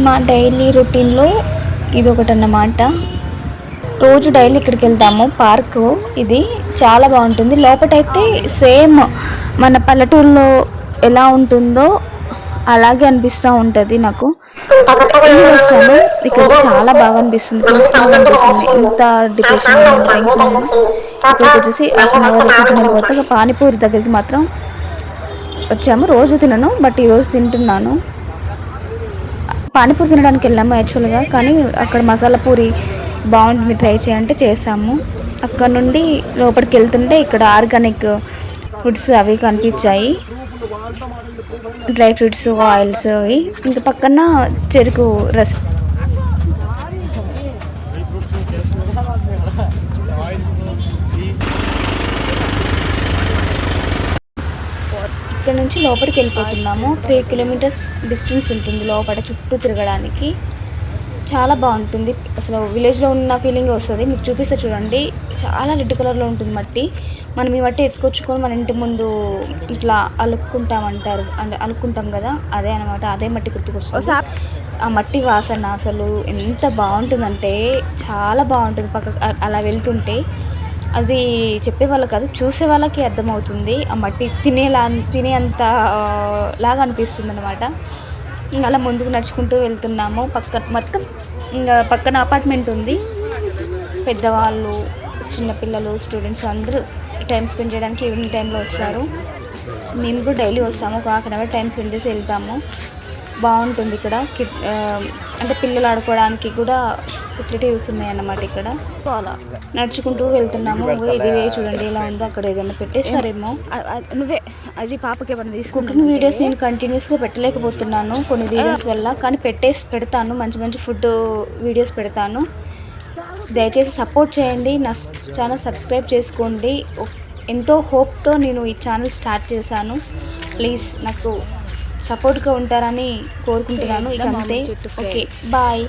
మా డైలీ రొటీన్లో ఇది ఒకటి అన్నమాట. రోజు డైలీ ఇక్కడికి వెళ్తాము. పార్కు ఇది చాలా బాగుంటుంది. లోపటైతే సేమ్ మన పల్లెటూరులో ఎలా ఉంటుందో అలాగే అనిపిస్తూ ఉంటుంది. నాకు వెళ్ళి వస్తాను. ఇక్కడ చాలా బాగా అనిపిస్తుంది, పీస్ఫుల్గా అనిపిస్తుంది. ఇంత డిప్రెషన్ టెన్షన్ ఉన్నా ఇక్కడికి వచ్చేసి ½ కూర్చొని వెళ్ళిపోతే పానీపూరి దగ్గరికి మాత్రం వచ్చాము. రోజు తినను, బట్ ఈరోజు తింటున్నాను. పానీపూరి తినడానికి వెళ్ళాము యాక్చువల్గా, కానీ అక్కడ మసాలా పూరి బాగుంటుంది, ట్రై చేయంటే చేసాము. అక్కడ నుండి లోపలికి వెళ్తుంటే ఇక్కడ ఆర్గానిక్ ఫుడ్స్ అవి కనిపించాయి, డ్రై ఫ్రూట్స్, ఆయిల్స్ అవి. ఇంకా పక్కన చెరుకు రసం. ఇక్కడ నుంచి లోపలికి వెళ్ళిపోతున్నాము. 3 కిలోమీటర్స్ డిస్టెన్స్ ఉంటుంది లోపల చుట్టూ తిరగడానికి. చాలా బాగుంటుంది. అసలు విలేజ్లో ఉన్న ఫీలింగ్ వస్తుంది. మీకు చూపిస్తే చూడండి, చాలా రెడ్ కలర్లో ఉంటుంది మట్టి. మనం ఈ మట్టి ఎత్తుకొచ్చుకొని మన ఇంటి ముందు ఇట్లా అలుక్కుంటామంటారు, అంటే అలుక్కుంటాం కదా, అదే అనమాట. అదే మట్టి గుర్తుకొస్తుంది. ఆ మట్టి వాసన అసలు ఎంత బాగుంటుందంటే చాలా బాగుంటుంది. పక్క అలా వెళ్తుంటే అది చెప్పే వాళ్ళకి కాదు, చూసే వాళ్ళకి అర్థమవుతుంది. ఆ మట్టి తినేంత లాగా అనిపిస్తుంది అనమాట. ఇంకా అలా ముందుకు నడుచుకుంటూ వెళ్తున్నాము. మొత్తం ఇంకా పక్కన అపార్ట్మెంట్ ఉంది. పెద్దవాళ్ళు, చిన్నపిల్లలు, స్టూడెంట్స్ అందరూ టైం స్పెండ్ చేయడానికి ఈవినింగ్ టైంలో వస్తారు. మేము కూడా డైలీ వస్తాము. ఒక ½ అవర్ టైం స్పెండ్ చేసి వెళ్తాము. బాగుంటుంది ఇక్కడ. అంటే పిల్లలు ఆడుకోవడానికి కూడా ఫెసిలిటీస్ ఉన్నాయన్నమాట. ఇక్కడ నడుచుకుంటూ వెళ్తున్నాము. ఇది చూడండి ఎలా ఉందో. అక్కడ ఏదైనా పెట్టేస్తారేమో. నువ్వే అజీ పాపకి ఏమైనా తీసుకు. కుకింగ్ వీడియోస్ నేను కంటిన్యూస్గా పెట్టలేకపోతున్నాను కొన్ని రీజన్స్ వల్ల, కానీ పెడతాను. మంచి మంచి ఫుడ్ వీడియోస్ పెడతాను. దయచేసి సపోర్ట్ చేయండి. నా ఛానల్ సబ్స్క్రైబ్ చేసుకోండి. ఎంతో హోప్తో నేను ఈ ఛానల్ స్టార్ట్ చేశాను. ప్లీజ్ నాకు సపోర్ట్గా ఉంటారని కోరుకుంటున్నాను. ఇక అంతే. Okay, bye.